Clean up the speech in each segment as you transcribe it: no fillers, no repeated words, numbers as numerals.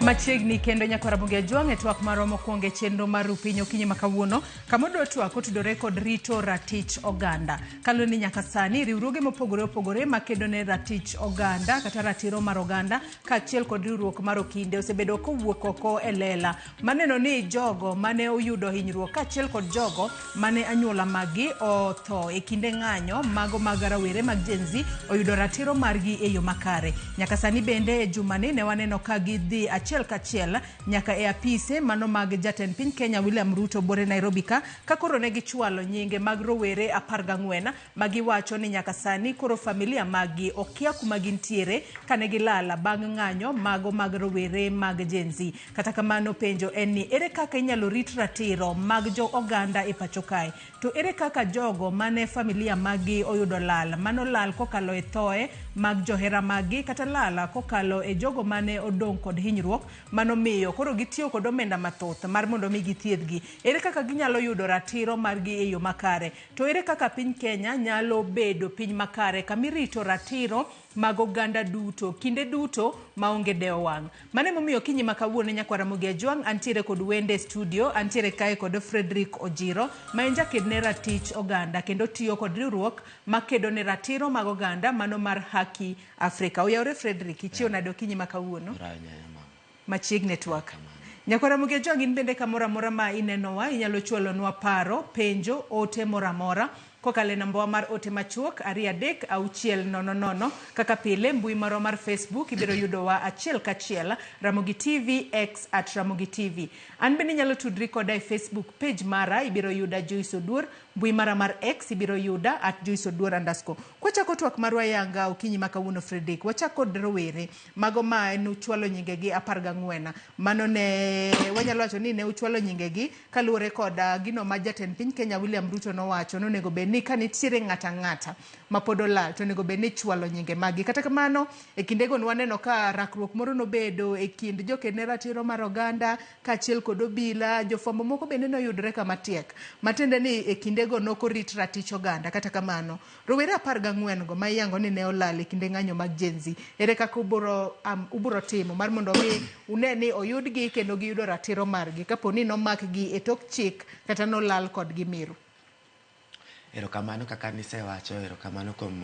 Machiegni kendo nyako Ramogi Juang e twak maromo kuonge chenro mar rupinyo kinyi makawuono kamodo twak otudore kod Rito ratich Oganda. Kaloni nyaka sani riwruoge mopogore opogore makedo ne ratich Oganda kata ratiro mar Oganda kaachiel kod riwruok mar Okinde osebedo kowuok oko e lela maneno ni jogo mane oyudo hinyruok kaachiel kod jogo mane anyuola magi otho e kinde ng'anyo mago mag rawere mag Gen Z oyudo ratiro margi e yo makare. Nyaka sani bende e jumani ne waneno ka gidhi achiel kachiel nyaka e apise mano mag jatend piny Kenya William Ruto bore Nairobi ka koro ne gichwalo nyinge mag rowere 14 magiwacho ni nyaka sani koro familia magi okia kuma gintiere kane gilala bang' ng'anyo mago mag rowere mag Gen Z. Kata kamano penjo en ni ere kaka inyalo rit ratiro mag jo Oganda e pacho kae, to ere kaka jogo mane familia magi oyudo lal mano lal kokalo e thoe mag johera magi kata lala kokalo e jogo mane odong' kod hinyruok mano miyo koro gitiyo kod omenda mathoth mar mondo mi githiedhgi. Ere kaka ginyalo yudo ratiro margi e yo makare, to ere kaka piny Kenya nyalo bedo piny makare kamirito ratiro mag oganda duto kinde duto maonge deo wang'. Mane momiyo kinyi makawuono nyako Ramogi Juang antiere kod wende studio, antiere kae kod Fredrick Ojiro ma en jaked ne ratich Oganda kendo tiyo kod riwruok makedo ne ratiro mag Oganda mano mar Haki Afrika. Oyawre Fredrick, ichio nado kinyi makawuono machiegni TWAK. Nyako Ramogi Juang in bende kamora mora ma inenowa inyalo chwalo nwa paro, penjo, ote mora mora kokale namba mar ote machuok 236000 kaka pile mbui maro mar Facebook ibiro yudo wa achiel kachiel Ramogi TV X @Ramogi TV. An bende nyalo tudri koda e Facebook page mara ibiro yuda Joyce Oduor, mbui mara mar X ibiro yuda @JoyceOduor_. Kwachako twak marwa yanga okinyi makawuono Fredrick, wachako rowere mago ma en uchwalo nyingegi 14 mano ne wanyalo wacho ni ne uchwalo nyingegi kaluwore koda gino ma jatend piny Kenya William Ruto no wacho nonego ni kanitiere ng'ata mapodo lal to nego beni chwalo nyinge magi. Kata kamano e kindego waneno ka rakruok moro nobedo e kind joked ne ratiro mar Oganda kaachiel kod obila, jofwambo moko bende noyudre kama tiek matende ni e kindego nokorit ratich Oganda. Kata kamano rowere 14 go mayango ni ne olal e kinde ng'anyo mag Gen Z, ere kaka uburo timo mar mondo mi uneni oyudgi kendo giyudo ratiro margi kapo ni nomakgi e tok chik kata nolal kod gimiru? Erokamano kaka nisewacho, erokamano kuom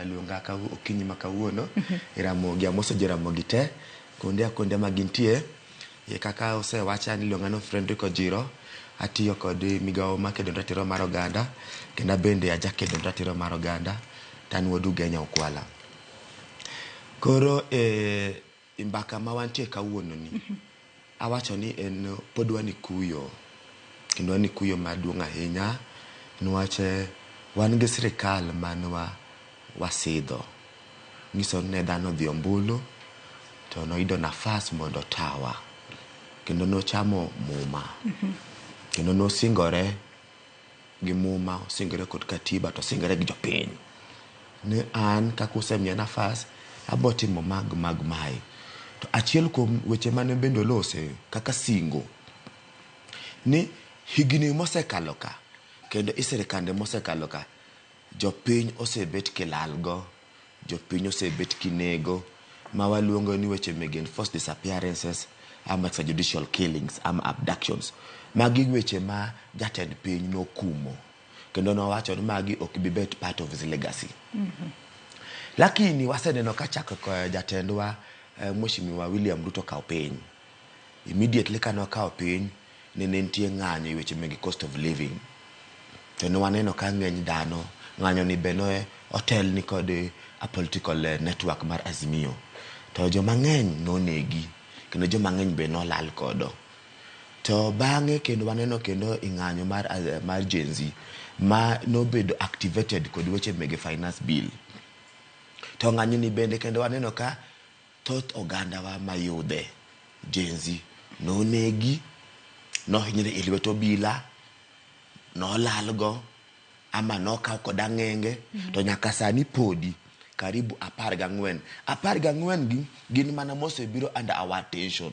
luonga ka okinyi makawuono. Ramogi amoso jo Ramogi te konde magintie. Kaka osewacha ni luongano Fredrick Ojiro, atiyo kod migawo makedo ratiro mar Oganda kendo bende ajakedo ratiro mar Oganda tan wodu Genya Okwala. Koro imbaka ma wantie kawuono ni awacho ni en podwa ni kuyo kendo ni kuyo maduong' ahinya nwache wan gi sirikal manwa wasidho nyiso ne dhano dhi ombulu to noido nafas mondo tawa kendo nochamo muma kendo nosingore gi muma, osingore kod katiba to singore gi jopiny ne an kakusemiya nafas abotimo mag mai. To achiel kuom weche mane bendo lose kaka singo ni higni mosekalo ka kendo isirikande mosekalo ka jopiny osebet kilalgo, jopiny osebet kinego ma waluongo ni weche megen forced disappearances ama extrajudicial killings ama abductions. Magi weche ma jatend piny nokumo kendo nowacho ni magi ok bibet part of his legacy. Lakini waseneno ka chako ko jatendwa Mheshimiwa William Ruto kao piny. Immediately kano kao piny ne nitie ng'anyo e weche meg cost of living. To no waneno ka ng'eny dhano ng'anyo ni beno hotel ni kod a political network mar Azimio. To joma ng'eny nonegi kendo joma ng'eny be nolal kodo. To bang'e kendo waneno kendo ing'anyo mar Gen Z ma nobedo activated kod weche meg finance bill. To ng'anyo ni bende kendo waneno ka thoth Oganda wa mayude Gen Z nonegi, nohinyre e lwet obila, nolalgo ama nokaw kod ang'enge to nyaka sani podi karibu 14 gi gin mana mosebiro under our attention.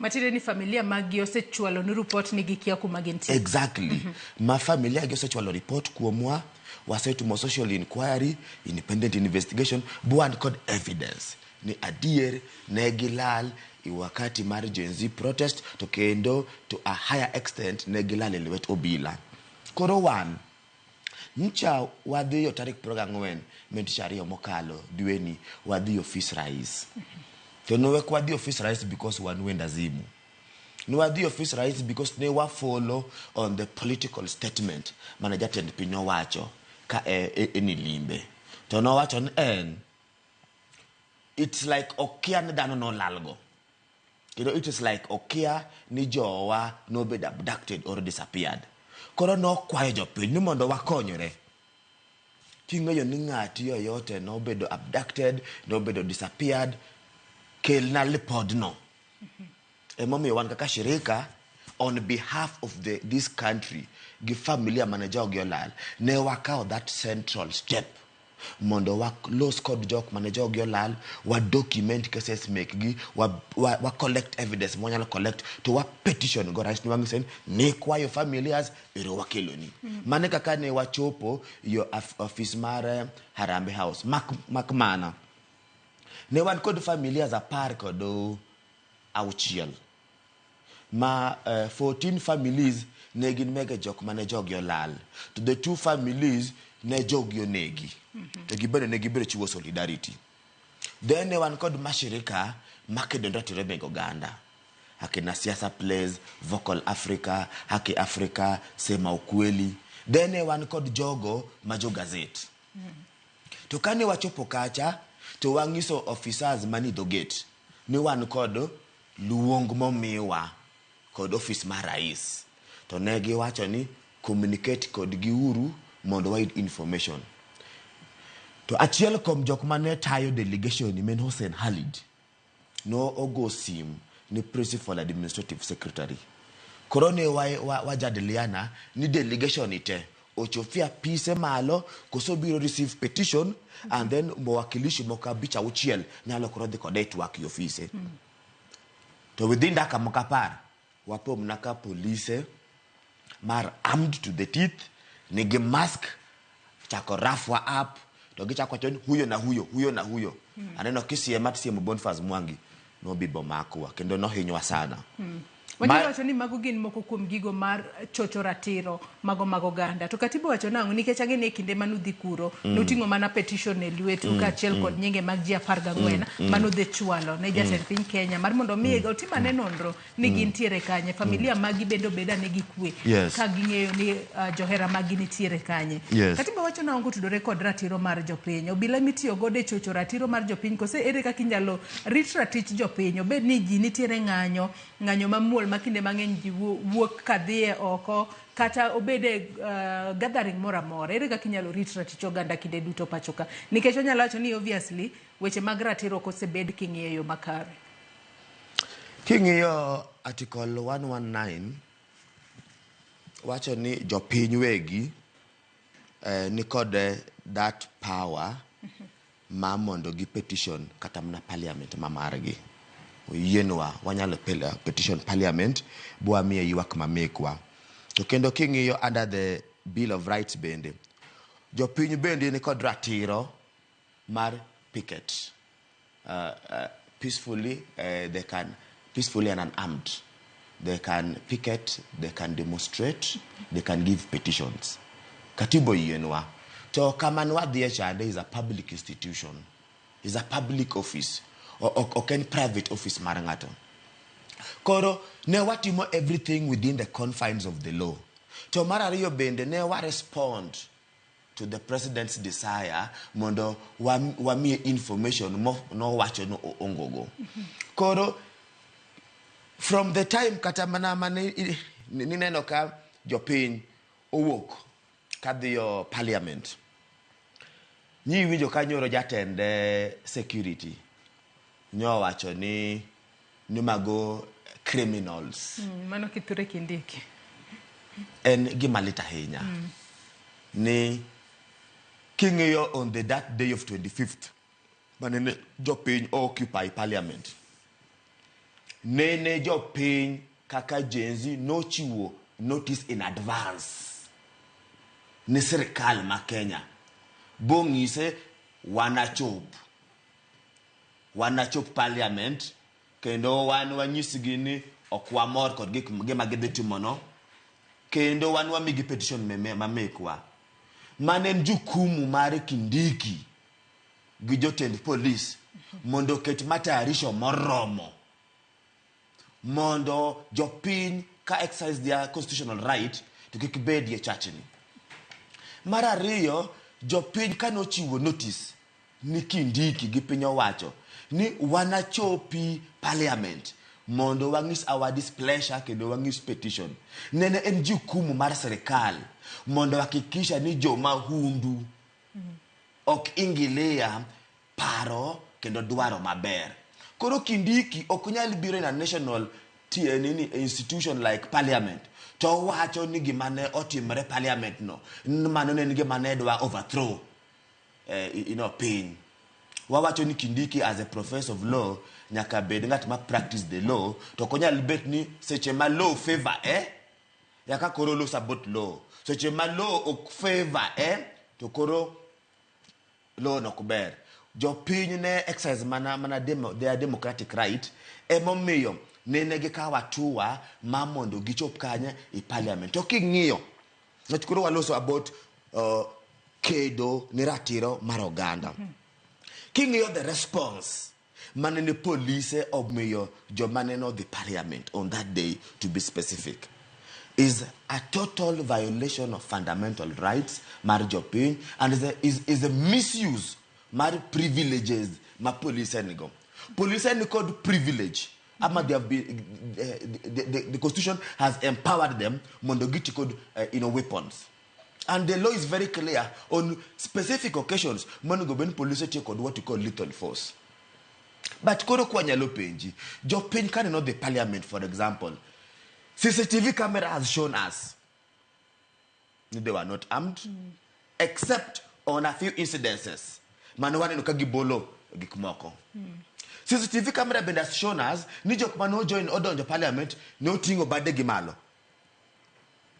Matire ni familia magi osechwalo ni report ni gikia kuma gintie. Exactly. Ma familia gi osechwalo report kuomwa, wasetumo social inquiry, independent investigation, buand kod evidence ni adier ne gilal wakati mar Gen Z protest to kendo to a higher extent ne gilale lwet obila. Koro wan ncha wadhi yo tarik 24 Tich ariyo mokalo dweni wadhi office rais. To nowe wadhi office rais because wan wenda zimu. No wadhi office rais because ne wa follow on the political statement mana jatend piny owacho ka eni limbe. To no wacho en it's like okia ne dano no lalgo. You know, it is like okia ni jowa no bed abducted or disappeared. Koro no kwayo jopiny ni mondo wakonyore. King'eyo ni ng'ati yoyote no bedo abducted, no bedo disappeared, kelna lipod no. Emomiyo wan kaka shirika on behalf of this country gi familia manager ogiolal ne wakao that central step mondo los kod jok manager ogiolal wa document cases make gi wa collect evidence mwanyalo collect to wa petition go rais ni wangisen ne kwayo familias ero wakeloni mane kaka ne wachopo yo office mar Harambe House makmana ne wan kod familias apar kod auchiel ma 14 families ne gin mega jok mane jogi olal to the 2 families ne jogi onegi to gibene ne gibere chiwo solidarity then ne wan kod mashirika makedo ratiro meg oganda akina siasa plays vocal Africa haki Africa sema ukweli then ne wan kod jogo majo gazette to kane wachopo kacha to wangiso officers mani do gate ne wan kod luong momiwa kod office mar rais to ne giwacho ni communicate kod giuru mondo wayud information to achiel kom jok mane tayo delegation ni men Hussein Khalid no ogo sim ni principal administrative secretary korone wajadiliana ni delegation ite ochofia pise malo kosobiro receive petition and then mwakilishi mokabicha uchiel nyalo korodhi kode TWAK office to within that kamokapar wapo mnaka police mar armed to the teeth nigi mask chako rafwa up to gichako chon huyo na huyo aneno kisiema tisiemo Boniface Mwangi no bibo makwa kendo no hinywa sana Wanyalo wacho ni mago gin moko kuom gigo mar chocho ratiro mago Oganda. To katibu wacho nango nikech agene kinde manudhi kuro notingo mana petition e lwetu ka achiel kod nyinge mag ji 14 manudhi chwalo ne jatend piny Kenya mar mondo mi otimane nonro ni gintiere kanye familia magi bendo beda ne gikwe ka ging'eyo ni johera magi nitiere kanye. Katibu wacho nango tudore kod ratiro mar jopiny. Obila mitiyo gode chocho ratiro mar jopiny kose ere kaka inyalo rit ratich jopiny obed ni ji nitiere ng'anyo mamuol makinde mang'eny ji wuok kadhie oko kata obede gathering mora mora ere kaka inyalo rit ratich oganda kinde duto pachoka nikech onyalo wacho ni obviously weche mag ratiro kosebed king'iyo makare. King'iyo article 119 wacho ni jopiny wegi ni kod that power ma mondo gi petition kata mna parliament mamargi yienwa wanyalo petition parliament bua miye ywak mamekwa to kendo king'iyo under the bill of rights bende jopiny bende ni kod ratiro mar picket peacefully they can peacefully and unarmed they can picket, they can demonstrate, they can give petitions katibo yienwa to kama nwadhie chande is a public institution, is a public office or can private office mar ng'ato. Koro ne watimo everything within the confines of the law. To mar ariyo bende ne wa respond to the president's desire mondo wamie information no wacho no ongogo. Koro from the time kata mana nineno ka jopiny owuok kadhiyo parliament nyi winjo kanyoro jatend security nyo wacho ni mago criminals mano kiture kindiki en gimalita hinya ni king'eyo on that day of 25th manene jopiny occupy parliament nene jopiny kaka Gen Z nochiwo notice in advance ni serikal ma Kenya bong'ise wanachop parliament kendo wan wanyisgi ni ok wamor kod gima gidhi timono, kendo wan wamigi petition mamekwa. Mane en jukumu mar Kindiki gi jotend polis mondo ket matayarisho moromo mondo jopiny ka exercise their constitutional right to kik bedie chachni. Mar ariyo, jopiny kanochiwo notice ni Kindiki gi piny owacho ni wanachopi parliament mondo wang'is our displeasure kendo wang'is petition. Nene en jukumu mar serikal mondo hakikisha ni jomahundu ok ingilia paro kendo dwaro maber. Koro Kindiki ok nyal biro in a national institution like parliament to wacho ni gimane otimre parliament no mano ne gimane dwa overthrow piny. Wawacho ni Kindiki as a professor of law nyaka bed ngat ma practice the law, to konyal bet ni seche ma law favor yaka koro law support law, seche ma law ok favor to koro law no kuber. Jopiny ne exercise mana their democratic right, emomiyo nene gikawo atua ma mondo gichop kanye i parliament. To king'iyo koro waloso about kedo ni ratiro mar oganda. King'iyo the response manene police omiyo jomaneno the parliament on that day, to be specific, is a total violation of fundamental rights mar jopiny, and is a misuse mar privileges ma police nigo. Police nigo privilege. Ama they have been, the constitution has empowered them mondo giti code weapons. And the law is very clear on specific occasions mondo go ben police take what you call lethal force. But koro kwa nyalo penji, jopiny can know the parliament, for example. CCTV camera has shown us they were not armed, except on a few incidences. Manowani no kagibolo gikmoko. CCTV camera been has shown us ni jok mano join order on the parliament no tingo bade gimalo.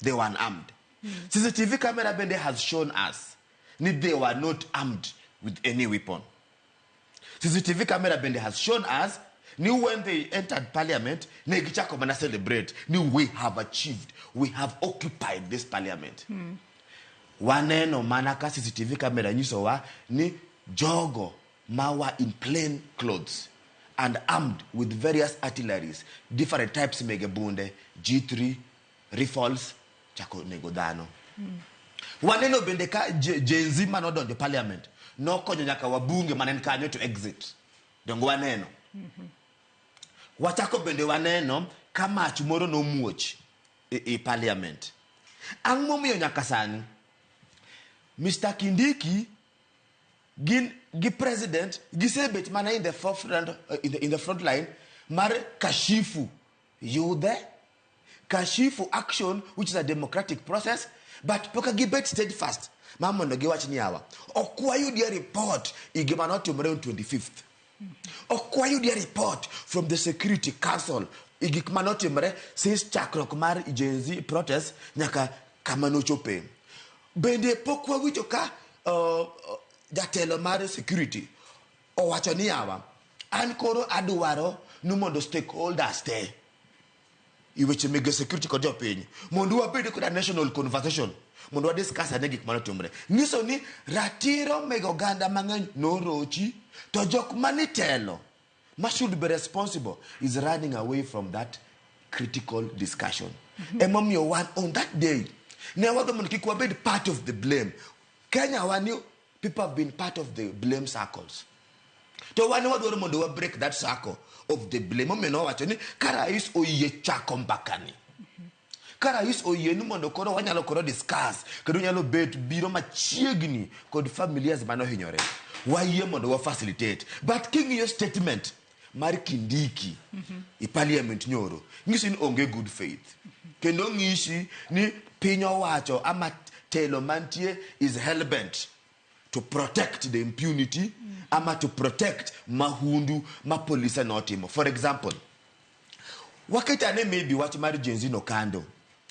They were unarmed. CCTV camera been has shown us ni they were not armed with any weapon. CCTV camera been has shown us ni when they entered parliament, ne gichako mana celebrate ni we have achieved, we have occupied this parliament. Waneno manaka CCTV camera nyisowa ni jogo mawa in plain clothes and armed with various artilleries, different types megebunde, G3, rifles, chako negodano. Waneno bendeka jenzi manodo the parliament. No konyo nyaka wabunge manen kanyo to exit. Dongo waneno. Wachako bende waneno kama chumoro no muoch i parliament. Ang momiyo nyaka sani Mr. Kindiki gi president gisebet mana in the forefront in the front line mar kashifu kashifu action, which is a democratic process, but poka gibet steadfast mama no giwach ni awa okwayo dia report igimano tomorrow 25th. Okwayo dia report from the Security Council igikmano tomorrow since chakrok mar Gen protest nyaka kamano chope. Bende pokwa wicho ka jatelo mar security owacho ni awa an koro adwaro numondo stakeholders te iweche mege security kod jopiny mondo wabed kod national conversation mondo wadiscuss ane gik mano timre. Nyiso ni ratiro meg oganda mang'eny norochi, to jok manitelo ma should be responsible is running away from that critical discussion. Emomiyo wan on that day ne wadho mondo kik wabed part of the blame. Kenya wani people have been part of the blame circles. To wani wadwaro mondo wa break that circle of the blame. Omeno wacho ni karais oyie chako mbakani. Karais oyie ni mondo koro wanyalo koro discuss kendo nyalo bet biro machiegni kod familias mano hinyore. Wayie mondo wa facilitate. But king your statement mar Kindiki i parliament nyoro ngisi ni onge good faith. Kendo ngisi ni piny owacho ama telo mantie is hellbent to protect the impunity ama to protect mahundu ma police notimo. For example, wakitane maybe wach mar Gen no kando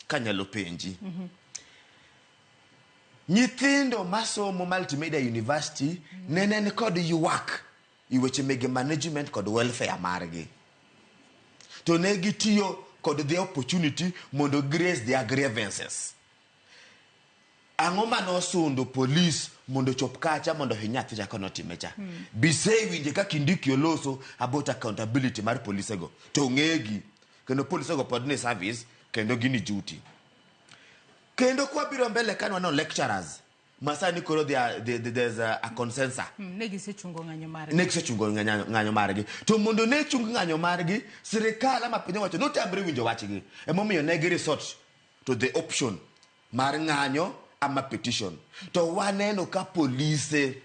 kanyalo penji. Nyithindo masomo multimedia university nene kod TWAK iweche mege management kod welfare margi. to ne gitiyo kod the opportunity mondo grace their grievances. Ang'o manosundo police mondo chop kacha mondo hinyathi chako notimecha. Bisei winje ka kindiki oloso about accountability mar police go. To ng'egi kendo police go pod ne service kendo gini duty. Kendo kwa biro mbele kanwa no lecturers. Masani koro there's a consensus. Negise chungo ng'anyo margi. To mondo ne chung ng'anyo margi, sirikal ama piny wacho notamre winjo wachgi. Emomiyo ne gi resort to the option mar ng'anyo ama petition. To waneno ka police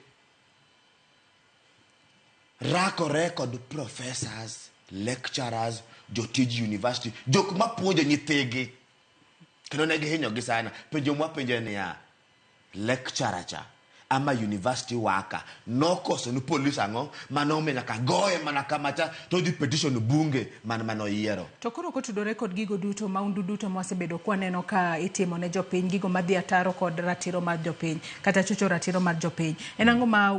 rakore kod professors, lecturers, jotij university, jok mapuonjo nyithigi. Kendo ne gihinyo gi sana. Penjo mwapenjo niya, lecturer cha ama university worker nokoso ni police ang'o manome nyaka goye mana kamacha to di petition bunge mano yiero. To koro kotudore kod gigo duto maundu duto mwasebedo kwaneno ka itimo ne jopiny gigo madhi ataro kod ratiro mar jopiny kata chocho ratiro mar jopiny. En ang'o ma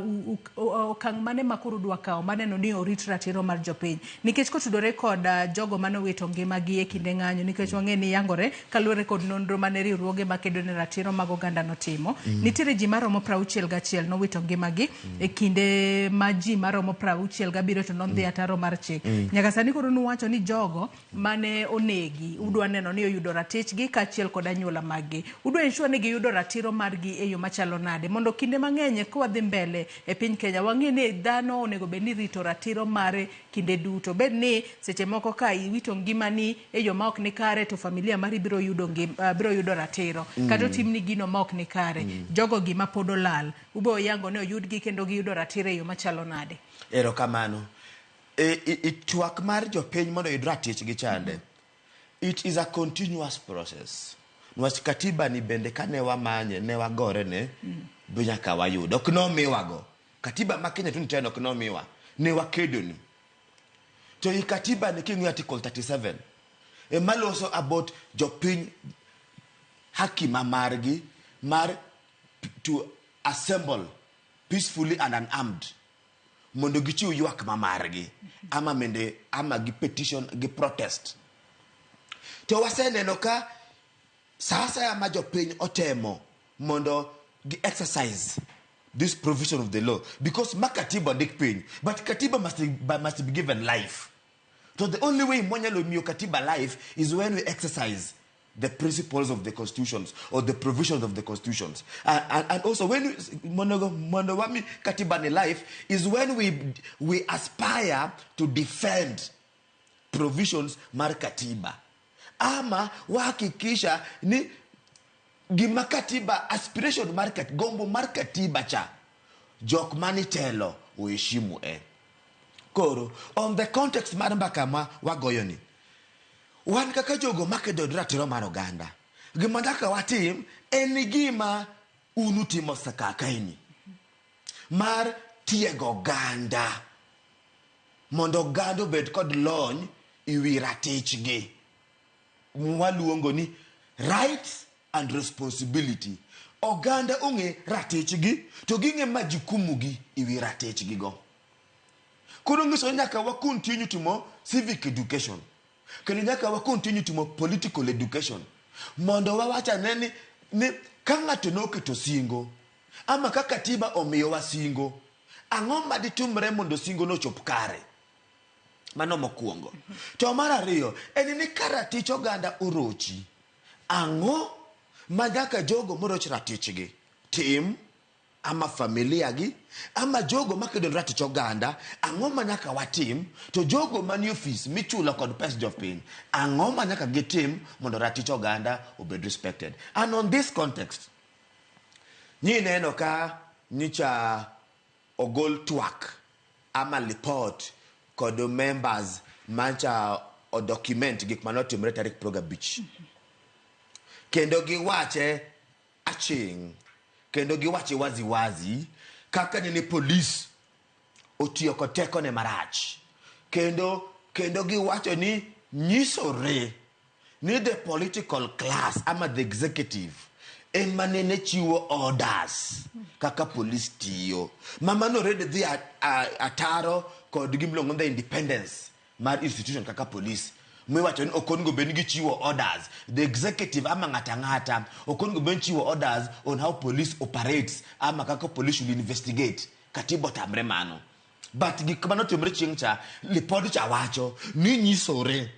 okang' mane makoro dwa kawo maneno ni orit ratiro mar jopiny nikech kotudore kod jogo manowito ngimagi e kinde ng'anyo nikech wang'e ni yangore kaluwore kod nonro mane riwruoge makedo ne ratiro mag oganda notimo. Nitiere ji maromo 61 nowito ngimagi e kinde ma ji maromo 67 to nodhi ataro mar chik. Nyaka sani koro nuwacho ni jogo mane onegi udwa neno ni oyudo ratichgi kaachiel kod anyuola maggi. Udwa ensure ni giyudo ratiro margi e yo machalo nade mondo kinde mang'eny kwa dhi mbele e piny Kenya wang'e ni dhano onego bed ni rito ratiro mare kinde duto. Bed ni seche moko ka iwito ngimani e yo ma ok ni kare to familia mari biro yudo ratiro kata timni gino ma ok ni kare. Jogo gima pod olal ubo yango ne oyudgi kendo giyudo ratiro e yo machalo nade. Erokamano. TWAK mar jopiny mondo yud ratichgi chande. It is a continuous process. Nwach katiba ni bende kane wamanye ne wagore ne nyaka wayudo. Ok nomiwago. Katiba ma Kenya tuniteno ok nomiwa. Ne wakedo ni. To i katiba ni king'yo article 37. Maloso about jopiny haki margi mar to assemble peacefully and unarmed mondo gichiw ywak margi ama mende ama gi petition gi protest. To waseneno ka sasa ma jopiny otemo mondo gi exercise this provision of the law because makatiba dik piny but katiba must be given life. So the only way mwanyalo miyo katiba life is when we exercise the principles of the constitutions or the provisions of the constitutions. And also when monogamy katibani life is when we aspire to defend provisions mar katiba. Ama wahakikisha ni gima katiba aspiration mar gombo mar katiba cha jok manitelo uheshimu Koro on the context mar mbakama wagoyoni. Wan kaka jogo makedo ratiro mar oganda. Gima ndaka watim en gima unutimo sakaka ini. Mar tiego oganda. Mondo oganda bed kod lony iwi ratichgi. Mwaluongo ni rights and responsibility. Oganda ong'e ratichgi to ging'e majukumugi iwi ratichgi go. Koro ng'iso nyaka wa continue timo civic education. Kendo nyaka wa continue timo political education. Mondo wawacha neni ni ka ng'ato noketo singo ama ka katiba omiyo wa singo ang'o maditumre mondo singo no chop kare. Mano mokwongo. To mar ariyo en ni karatich oganda orochi ang'o ma nyaka jogo moroch ratichgi tim ama familia gi ama jogo makedo ratich oganda ang'o ma nyaka watim to jogo mani office michulo kod pes jopiny ang'o ma nyaka gitim mondo ratich oganda obed respected. And on this context neno ka nicha ogol TWAK ama report kod members mancha o document gik manotimre tarik program beach kendo giwache aching kendo giwache wazi kaka ni police otiyo kod teko ne marach kendo giwacho ni nyisore ni the political class ama the executive emanene chiwo orders kaka police tiyo mamano red the ataro kod gimlongo the independence mar institution kaka police Mwewacho ni okongo benigi chiwo orders. The executive ama ngata okongo ben chiwo orders on how police operates ama kako police should investigate. Katibo tamre mano. But gikmano timre chingcha lipodi cha wacho ni nyisore.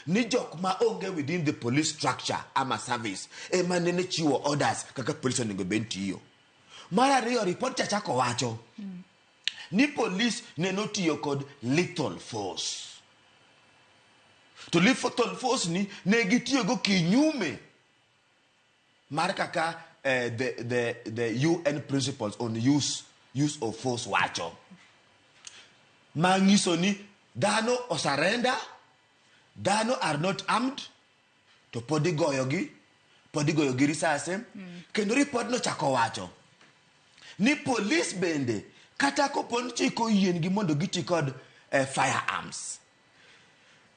Ni jok ma onge within the police structure ama service. Manene chiwo orders kaka police onego ben tiyo. Mara riyo report cha chako wacho. Ni police neno tiyo kod lethal force. To lethal force ni negitiyo go kinyume. Mara kaka the UN principles on use of force wacho. Mangiso ni dano o surrender, dano are not armed, to podigoyogi risase, kendo report no chako wacho. Ni police bende, kata kopon chiko yien gi mondo giti kod firearms.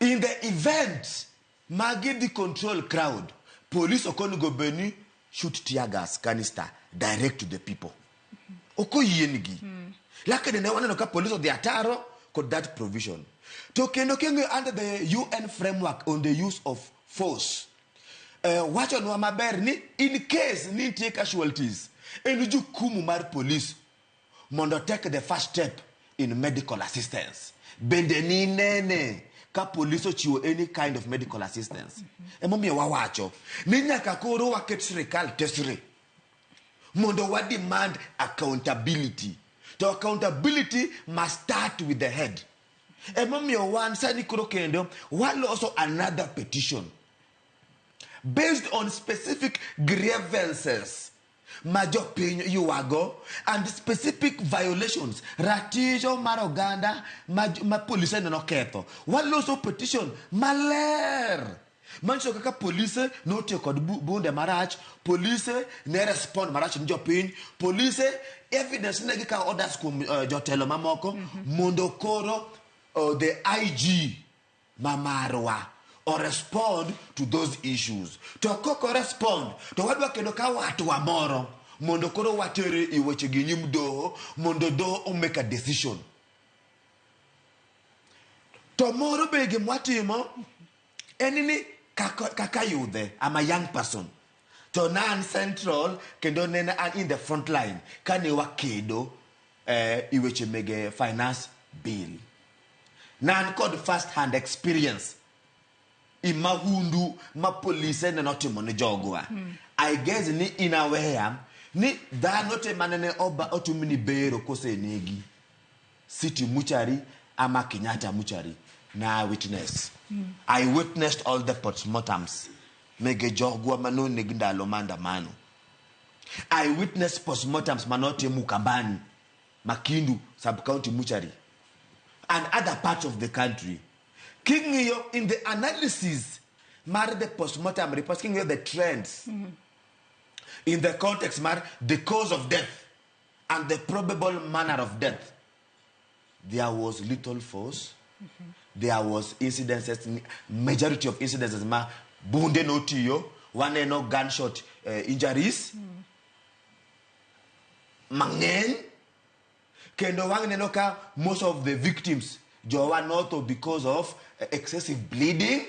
In the event, magi the control crowd, police okonu go beni shoot tear gas canister direct to the people. Oko yien gi. Lakini ne wana noka police of the Ratiro got that provision. To kendo under the UN framework on the use of force. Wacho no maber ni in case ni take casualties. Enuju kumu mar police mondo take the first step in medical assistance. Bende ni nene ka police ochiwo any kind of medical assistance. Emomiyo wawacho ni nyaka koro waket sirikal tesre mondo wa demand accountability. The accountability must start with the head. Emomiyo wan sani koro kendo one also another petition based on specific grievances majo piny yuago and specific violations ratiro mar Oganda ma police no ketho. One also petition maler mancho kaka police no tiyo kod bunde marach, police ne respond marach ni jopiny, police evidence ne gika orders kum jotelo mamoko mondo koro the IG mamarwa or respond to those issues. To koko respond to wadwa kendo ka watu wa moro mondo koro watere iweche gi nyim doho mondo doho make a decision. To moro bege mwatimo enini kaka yudhe, I'm a young person. To nan central kendo nena an in the front line kane wakedo iweche mege finance bill. Nan kod first hand experience imahundu ma police ne notimo ne jogwa. I guess ni inawea ni dhano te manene oba otumini bero kose negi city muchari ama Kenyatta muchari na witness. I witnessed all the postmortems. Mege jogwa mano negindalo mandamano. I witnessed postmortems manote Mukambani, Makindu, sub-county muchari, and other parts of the country. King yo in the analysis, mar the postmortem reports, king yo the trends. In the context, mar the cause of death and the probable manner of death. There was little force. There was incidences, majority of incidences, ma bunde no tiyo, one no gunshot injuries. Mangen, kendo wange no ka most of the victims, jowa not because of excessive bleeding,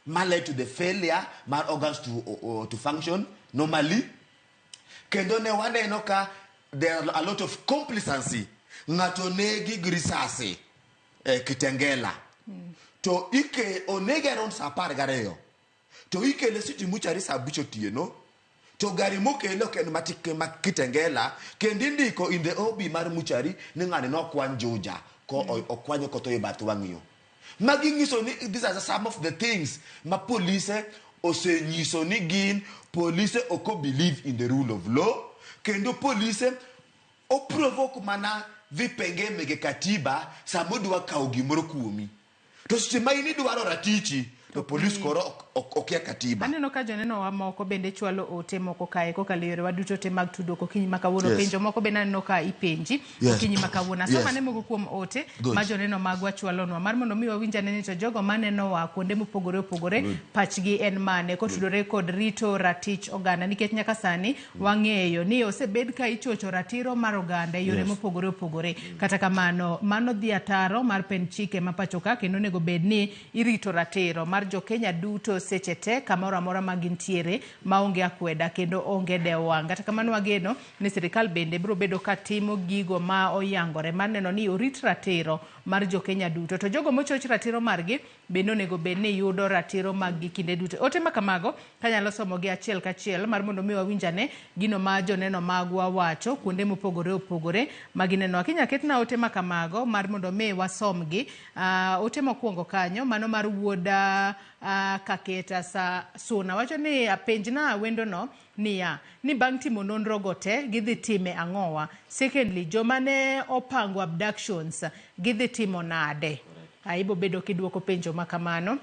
ma led to the failure, ma organs to function normally. Kendo ne wane no ka there are a lot of complacency, ngatonegi grisase. Kitengela to ike onege around sapar gareyo to ike le city muchari sabicho tieno to gari moke lo ken matike makitengela kendindi ko in the obi mar muchari ni ngane no kwan joja ko okwanyo ko to ibatu wangyo magingiso ni these are some of the things ma police osenyiso ni gin police oko believe in the rule of law kendo police o provoke mana vipenge mege katiba samudu wa kaugi moro kuomi to simaini duwaro ratichi to polis koro okia katiba. Aneno ka joneno wa moko bende chwalo ote moko kae kokalo yore waduto te mag tudruok okinyi makawuono. Penjo moko bende aneno ka ipenji okinyi makawuono. Sama ne moko kuom ote ma joneno magwa chwalonwa mar mondo mi wawinj ane to jogo maneno wa kuonde mopogore opogore pachgi en mane kotudore kod Rito Ratich Oganda, nikech nyaka sani wang'eyo ni osebed ka ichocho ratiro mar oganda e yore mopogore opogore. Kata kamano mano dhi ataro mar pen chike ma pacho ka kendo nego bed ni irito ratiro mar jo Kenya duto seche te kamoro amora magintiere maonge akweda kendo onge dewang'. Kata kamano wageno ni sirikal bende biro bedo ka timo gigo ma oyangore mar neno ni orit ratiro mar jo Kenya duto. To jogo mochoch ratiro margi bende onego bed ni yudo ratiro mag kinde duto. Ote makamago kanyalo somo gi achiel kachiel mar mondo mi wawinjane gino ma joneno magwa wacho kuonde mopogore opogore magineno. Akinya ketna ote makamago mar mondo mi wasomgi. Ote mokwongo kanyo mano mar wuoda Kaketa Suna wacho ni penjna wendo no niya ni bang' timo nonro gote gidhi time ang'owa. Secondly, joma ne opango abductions gidhi timo nade? Ibo bedo kiduoko penjo makamano.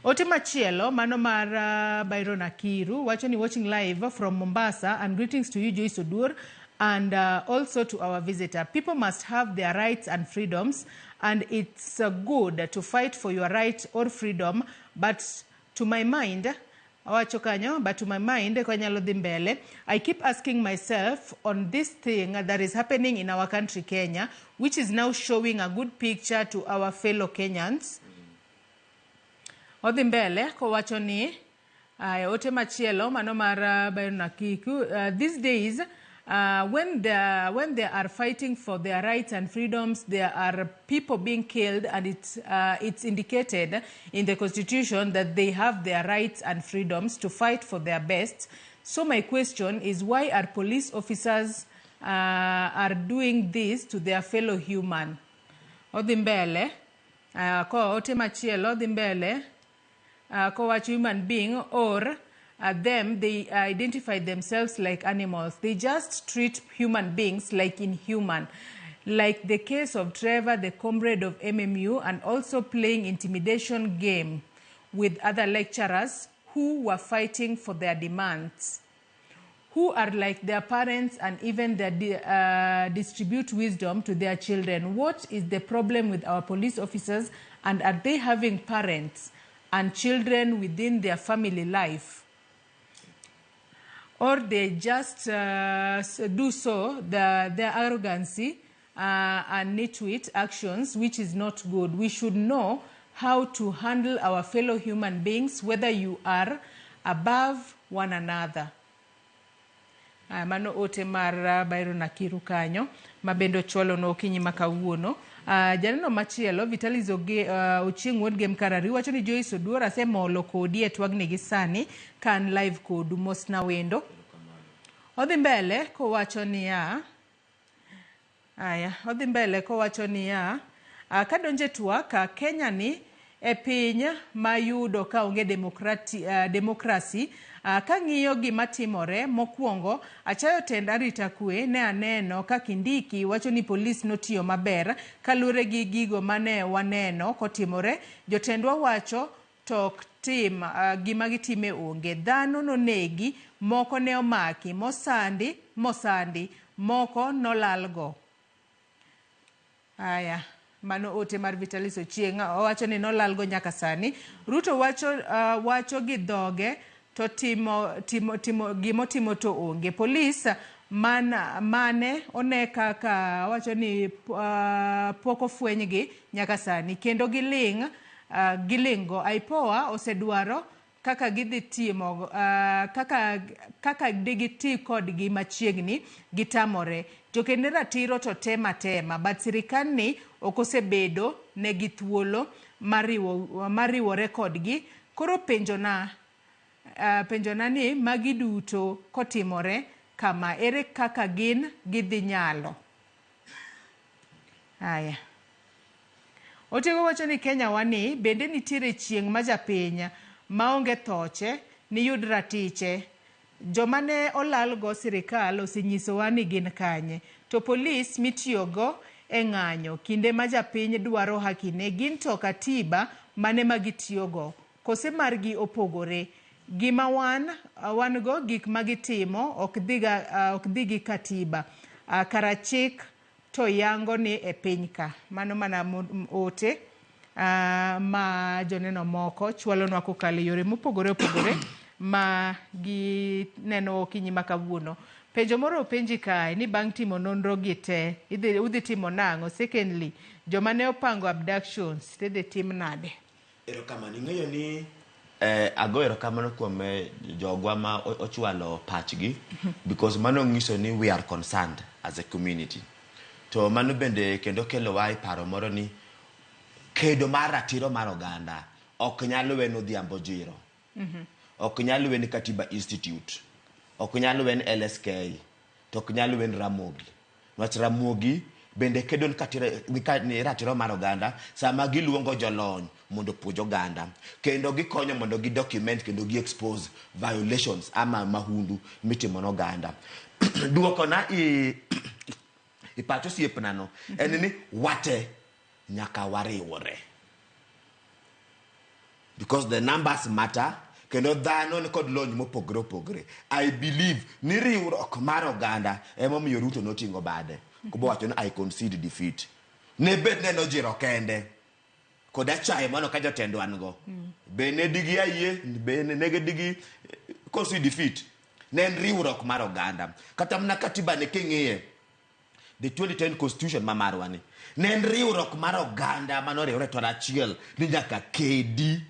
Ote machielo mano mar Byron Akiru wacho ni watching live from Mombasa and greetings to you Joyce Odur and also to our visitor. People must have their rights and freedoms and it's good to fight for your right or freedom, but to my mind kanyalo dhi mbele, I keep asking myself on this thing that is happening in our country Kenya, which is now showing a good picture to our fellow Kenyans. Odhi mbele kowacho ni ote machielo mano mar Byron Akiru, these days when they are fighting for their rights and freedoms, there are people being killed, and it's indicated in the Constitution that they have their rights and freedoms to fight for their best. So my question is, why are police officers are doing this to their fellow human? Odhi mbele ko ote machielo odhi mbele ko wacho human being or them, they identify themselves like animals. They just treat human beings like inhuman. Like the case of Trevor, the comrade of MMU, and also playing intimidation game with other lecturers who were fighting for their demands, who are like their parents and even they distribute wisdom to their children. What is the problem with our police officers, and are they having parents and children within their family life? Or they just do so, their arrogancy and nitwit actions, which is not good. We should know how to handle our fellow human beings, whether you are above one another. Mano ote mar Byron Akiru kanyo, mabendo chwalo no okinyi makawuono. Janeno machielo Vitalis Ochieng' wuod Game Karari wacho ni Joyce Odur asemolo kodi e twagni gi sani kan live kodu mosna wendo. Odhi mbele ko wacho niya kadonje TWAK Kenya ni e piny mayudo ka onge demokrasi. Kang'iyo gima timore mokwongo achayo tend arita kwe ne aneno ka Kindiki wacho ni polis notiyo maber kalure gi gigo mane waneno kotimore. Jotendwa wacho tok tim gima gitime onge. Dhano nonegi, moko ne omaki, mosandi, moko nolalgo. Mano ote mar Vitalis Ochieng' wacho ni nolalgo nyaka sani. Ruto wacho gi dhoge to timo gimotimo to onge. Polis mane one kaka wacho ni poko fwenygi nyaka sani kendo gilingo. IPOA osedwaro kaka gidhi timo kaka digiti kodgi machiegni gitamore. Jokende ratiro to tema but sirikal ni okosebedo negi thuolo mariwore kodgi. Koro penjona ni magi duto kotimore kama ere kaka gidhi nyalo. Otego wacho ni Kenya wani bende nitiere chieng' ma japiny maonge thoche ni yud ratiche. Joma ne olalgo sirikal osenyisowa ni gin kanye. To polis mitiyogo e ng'anyo kinde ma japiny dwaro hakine gin to katiba mane magitiyogo. kose margi opogore. Gima wan go gik magitimo ok dhi gi katiba. Karachik to yango ni e piny ka. Mano mana ote ma joneno moko chwalonwa kokalo yore mopogore opogore ma gineno okinyi makawuono. Penjo moro openji kae ni bang' timo nonro gi te udhi timo nang'o? Secondly, joma ne opango abductions tidhi tim nade? Erokamano, ing'eyo ni ago erokamano kuom jogwa ma ochwalo pachgi because mano ng'iso ni we are concerned as a community. To mano bende kendo kelowa e paro moro ni kedo mar ratiro mar oganda ok nyalo weno Odhiambo Ojiro, ok nyalo wen Katiba Institute, ok nyalo wen LSK, to ok nyalo wen Ramogi. Nwach Ramogi bende kedo ni ratiro mar oganda sama giluongo jolony mondo puonj oganda kendo gikonyo mondo gi document kendo gi expose violations ama mahundu mitimo no oganda. Duoko na i pacho siepnano en ni wate nyaka wariwore because the numbers matter kendo dhano ni kod lony mopogore opogore. I believe ni riwruok mar oganda emomiyo Ruto notingo bade kubo wacho ni I concede defeat. Ne bet ne Ojiro kende koda chaye mano ka jotendo an go bene digi ayie bene nege digi concede defeat. Ne riwruok mar oganda kata mna katiba ne king'iye the 2010 constitution mamarwani ne riwruok mar oganda mano riwre to achiel ni nyaka kedi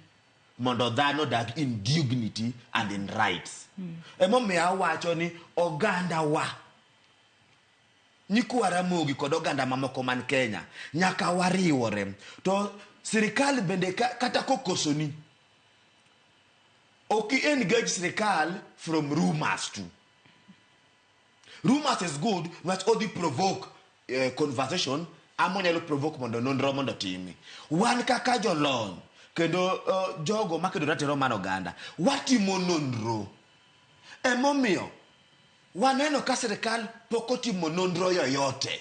mondo dhano dag in dignity and in rights. Emomiyo awacho ni oganda wa nyikwa Ramogi kod oganda mamoko man Kenya nyaka wariwore. To sirikal bende kata kokosoni ok engage sirikal from rumors too. Rumors is good, but only provoke conversation. Amonyalo provoke mondo nonro mondo timi. Wan kaka jolony kendo jogo makedo ratiro mar oganda watimo nonro. Emomiyo waneno ka sirikal pok otimo nonro yoyote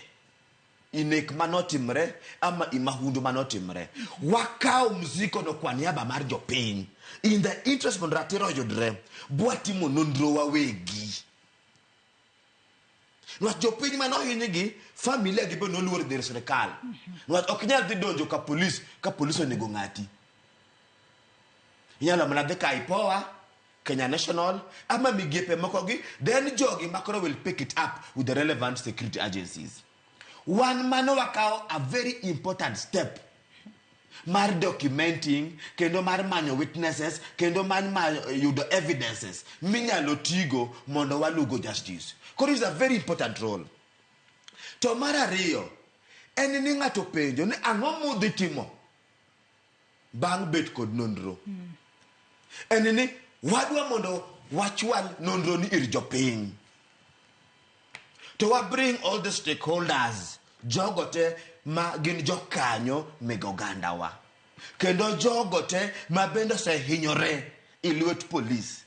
inek manotimre ama imahundu manotimre. Wakao mziko no kwa niaba mar jopiny in the interest mondo ratiro yudre bwatimo nonro wawegi. Nwach jopiny manohinygi familia gi be noluor dhir sirikal. Nwach ok nyal dhi donjo ka polis onego ng'ati. Inyalo mana dhi ka IPOA, Kenya National, ama migepe moko gi, then jogi makoro will pick it up with the relevant security agencies. One mano wakao a very important step mar documenting kendo mar manyo witnesses kendo mar yudo evidences minyalo tigo mondo walugo justice. Koro is a very important role. To mar ariyo en ni ng'ato penjo ni ang'o mudhi timo bang' bet kod nonro. En ni wadwa mondo wachwal nonro ni ir jopiny. To wa bring all the stakeholders jogo te ma gin jokanyo meg oganda wa. Kendo jogo te ma bende osehinyore e lwet police.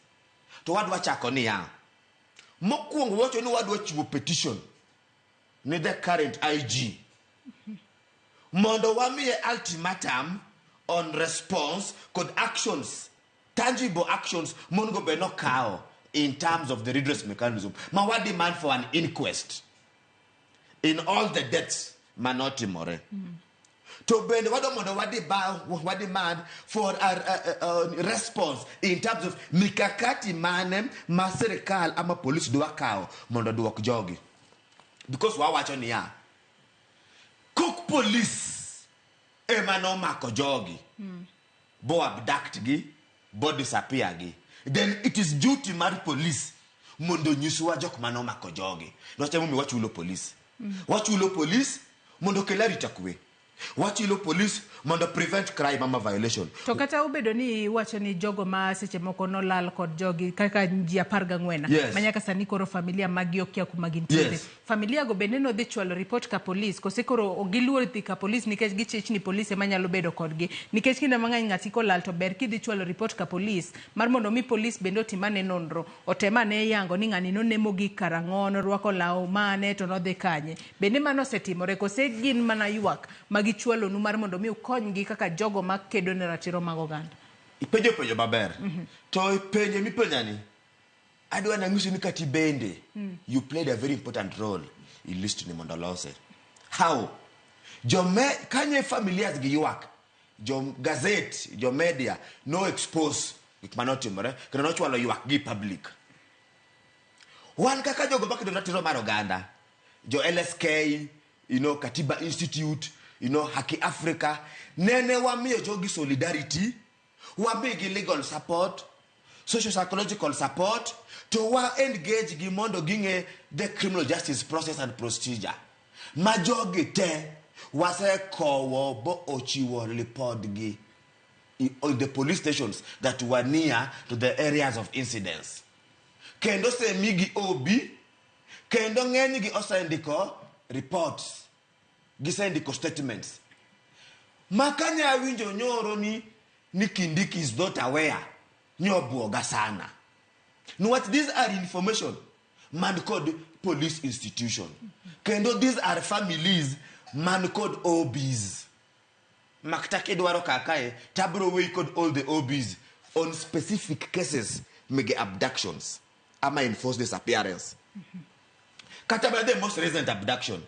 To wadwa chako niya. Mokwongo wacho ni wadwa chiwo petition ni the current IG mondo wamiye ultimatum on response kod actions, tangible actions mondo be no kao in terms of the redress mechanism. Ma wa demand for an inquest in all the deaths manotimore. To bende wado mondo wa demand for a response in terms of mikakati mane ma sirikal ama police dwa kao mondo duok jogi. Because wa wacho ni ya cook police ema no mako jogi bo abduct gi bo disappear gi, then it is duty mar police mondo nyiswa jok mano mako jogi. Nochemo mi wachulo police wachulo police mondo kela rita kwe. Wachulo police mondo prevent crime ama violation. To kata ubedo ni wacho ni jogo ma seche moko no lal kod jogi kaka ji 14 yes. Manyaka sani koro familia magi okia kuma gintiere. Yes. Familia go bende no dhi chwalo report ka police kose koro giluor dhi ka police nikech gichich ni police ema nyalo bedo kodgi. Nikech kinde mang'eny ng'ati ko lal to ber kidhi chwalo report ka police mar mondo mi police bende otimane nonro otemane yango ni ng'ani no nemo gi karang'ono rwako law mane to no dhi kanye. Bende mano setimore kose gin mana ywak gichwalo nu mar mondo mi ukonygi kaka jogo makedo ne ratiro mag oganda. ipenjo maber to ipenje mipenjani adwa nang'isi ni kati bende you played a very important role in list ni mondo lose. How? Kanye familias gi ywak gazette media no expose gik manotimore kendo nochwalo ywak gi public. Wan kaka jogo makedo ratiro mar oganda, jo LSK, Katiba Institute, Haki Africa, nene wamiyo jogi solidarity, wamigi legal support, social psychological support, to wa engage gi mondo ginge the criminal justice process and procedure. Ma jogi te wase kowo bo ochiwo report gi in the police stations that were near to the areas of incidents. Kendo se migi obi, kendo ng'eny gi osendiko reports, gisendiko statements. Makanya winjo nyoro ni Kindiki is not aware, nyobuoga sana. Know what? These are information man called police institution. Kendo these are families man called OBs. Maktake dwaro kakae, tabro we called all the OBs on specific cases, mega abductions. Ama enforced disappearance. Katabra the most recent abduction.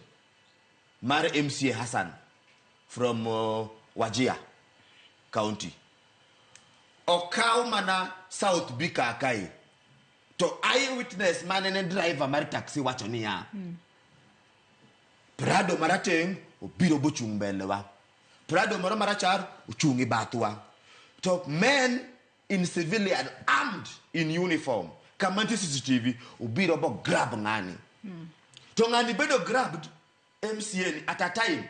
Mare MCA Hassan from Wajir County. Okau mana South Bika Akai. To eyewitness man and driver mari taxi wachoni ya. Prado marateng obiro buchumbelewa. Prado maro marachar uchungi batwa. To men in civilian armed in uniform. Kamanti CCTV ubiro bo grab ngani. To ngani bedo grabbed MCN at a time.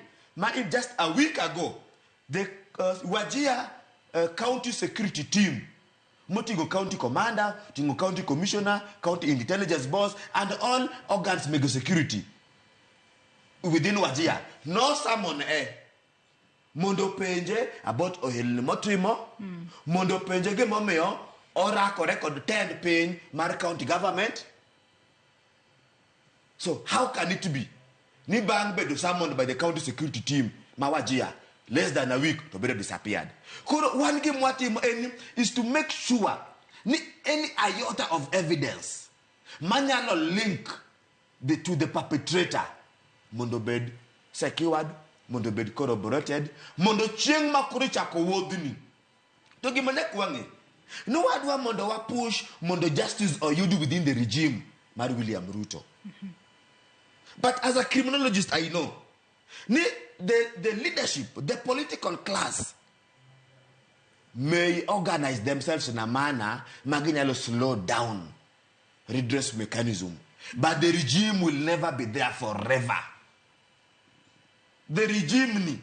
In just a week ago, the Wajir County Security Team, Motingo County Commander, Tingo County Commissioner, County Intelligence Boss, and all organs mega security within Wajir. No someone Mondo penje about ohel motrimo. Mondo penje ge momeo ora record 10 pin mar county government. So how can it be? Ni bang bedo summoned by the county security team Mawajia less than a week to be disappeared. One game what is to make sure ni any iota of evidence manual link to the perpetrator mondo bed secured, mondo bed corroborated, mondo chieng makuri chako wodhni. To gimane kwangi. No wadwa mondo wa push mondo justice or you do within the regime Mar William Ruto. But as a criminologist, I know the leadership, the political class may organize themselves in a manner maging slow down redress mechanism. But the regime will never be there forever. The regime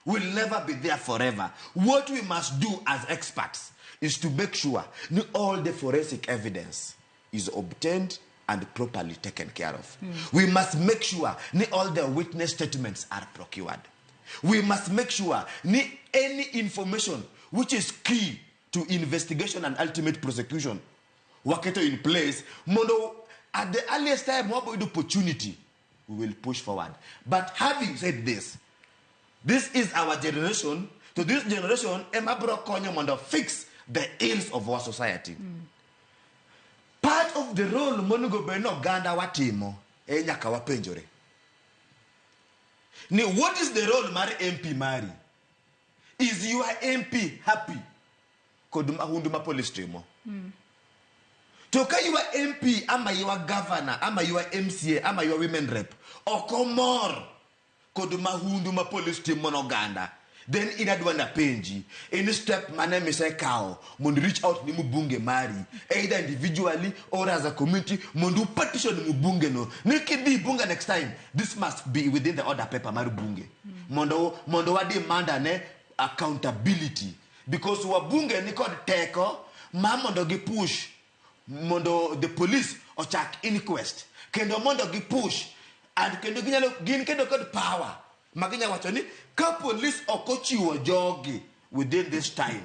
will never be there forever. What we must do as experts is to make sure all the forensic evidence is obtained and properly taken care of. We must make sure all the witness statements are procured. We must make sure any information which is key to investigation and ultimate prosecution waketo in place. Mondo at the earliest time with opportunity we will push forward. But having said this is our generation. To this generation, Emabro Konyo mondo fix the ills of our society. Part of the role monugo beno Oganda watimo nyaka wapenjore. Ni what is the role mari MP mari? Is your MP happy? Koduma hunduma police trimo. Toka your MP ama your governor ama your MCA ama your women rep okomor koduma hunduma police trimo no Oganda. Then inadwanda penji any step maneme say cow mondo reach out ni mubunge mari either individually or as a community mondo petition mubunge no nikidi bunga next time this must be within the order paper mari bunge mondo wa demand ne accountability because wabunge ni kod teko ma mondo gi push mondo the police ochak inquest kendo mondo gi push and kendo gin kendo kod power maginya wacho ni ka police okochiwo jogi within this time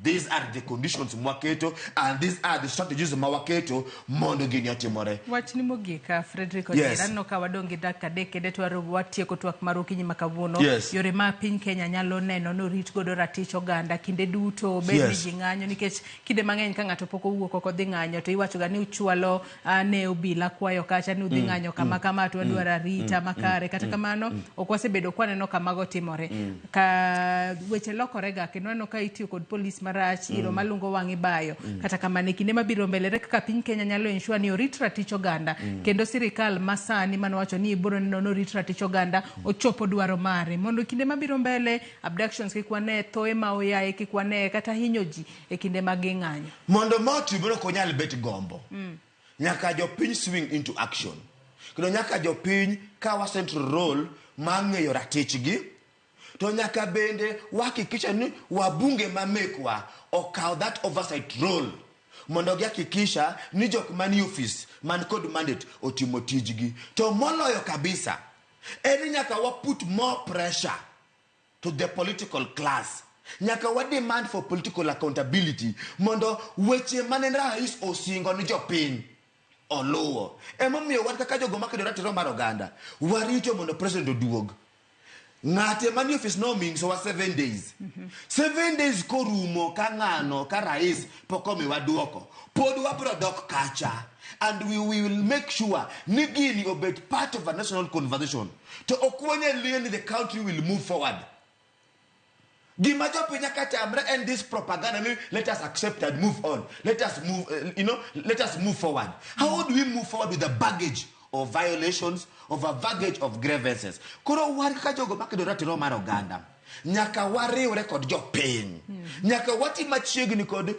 These are the conditions mwaketo and these are the strategies mwaketo mondo gini otimore. Wach ni mogika Fredrick Ojiro no ka wadongi dakika dekede twaro watieko twak mar okinyi makawuono yore ma piny Kenya nyalo neno no rit godo ratich oganda kinde duto bed ni jing'anyo nikech kinde mang'eny ka ng'ato pok owuok oko dhi ng'anyo to iwacho ga ni uchwalo ne obila kwayo kacha ni udhi ng'anyo kama to dwaro arita makare kata kamano ok wasebedo kwaneno kamago timore ka weche lokore ga kendo no ka itiyo kod police marach iro malungo wangi bayo kata kamane kinde mabiro mbele kaka piny Kenya nyalo ensure ni orit ratich oganda kendo sirikal masani manowacho ni ibiro nono rit ratich oganda ochopo dwaro mare mondo kinde mabiro mbele abductions kikwane thoe ma oyaye kikwane kata hinyoji e kinde maging'anyo mondo moti biro konyal bet gombo nyaka jopiny swing into action kendo nyaka jopiny kawa central role mang'eyo ratichgi to nyaka bende wakikisha ni wabunge mamekwa okaw that oversight role mondo gihakikisha ni jok mani office man kod mandate otimo tijgi to moloyo kabisa eni nyaka wa put more pressure to the political class nyaka wa demand for political accountability mondo weche mane rais osingo ni jopiny oluwo emomiyo wan kaka jogo makedo ratiro mar oganda warito mondo president oduog ng'ate mani office no means so 7 days 7 days korumo ka ng'ano ka rais pokomi waduoko pod wabro dok kacha and we will make sure ni gini obet part of a national conversation to okwenye lini the country will move forward gima jopiny akatamre and this propaganda let us accept and move on let us move let us move forward how do we move forward with the baggage of violations of a baggage of grievances koro war ka jogo makedo ratiro mar oganda nyaka wariwre kod jopiny nyaka wati machiegni kod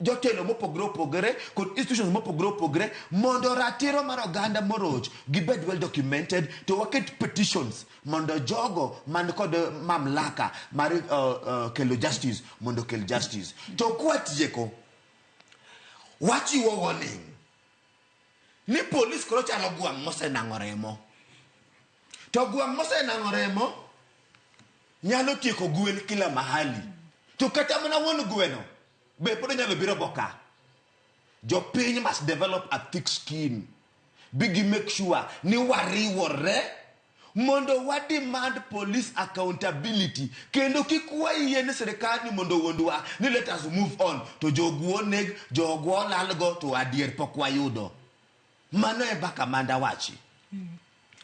jotelo mopogore opogore kod institutions mopogore opogore mondo ratiro mar oganda moroch gibed well documented to waket petitions mondo jogo man kod mamlaka mar kelo justice mondo kel justice to kwatieko wachiwo warning ni police koro chalo gwang' mosenang'o remo to gwang' mosenang'o remo nyalo tieko gwen kila mahali to kata mana wuon gweno be pod nyalo biro boka jopiny must develop a thick skin big make sure ni wariwore mondo wa demand police accountability kendo kikwaye ni serikali ni mondo wondwa ni let us move on to jogwo neg jogwo lalgo to adier pok wayudo mano e baka manda wachi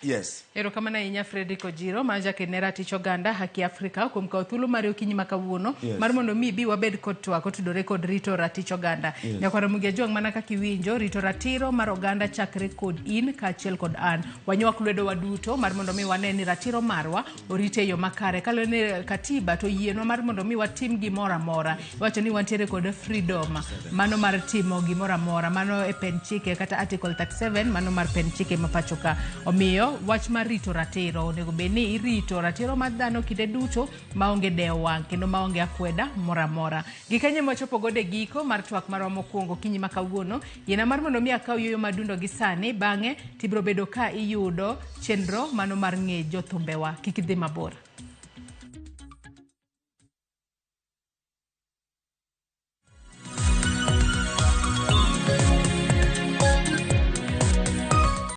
yes ero kamana inya Fredrick Ojiro manja kenera tich oganda haki Afrika kuom kawo thuolo mar okinyi makawuono mar mondo mi bi wabed kod twak otudore kod rito ratich oganda nyaka Ramogi jong mana ka kiwinjo rito ratiro mar oganda chakre kod in kaachiel kod an wanywak lwedo waduto mar mondo mi wane ni ratiro marwa orite yo makare kalo ne katiba to yienwa mar mondo mi watim gimoro amora wacho ni wantiere kod freedom mano mar timo gimoro amora mano e pen chike kata article 37 mano mar pen chike mapachoka omiyo wach mar rito ratiro onego beni irito ratiro mar dhano kinde duto maonge dewo wang' kendo maonge akweda moramora gikanye mochopo gode giko mar twak marwa mokwongo kinyi makawuono yena mar mondo mi akaw yoyo madundo gi sani bang'e tibro bedo ka iyudo chenro mano mar ng'e jothumbewa kik idhi mabor.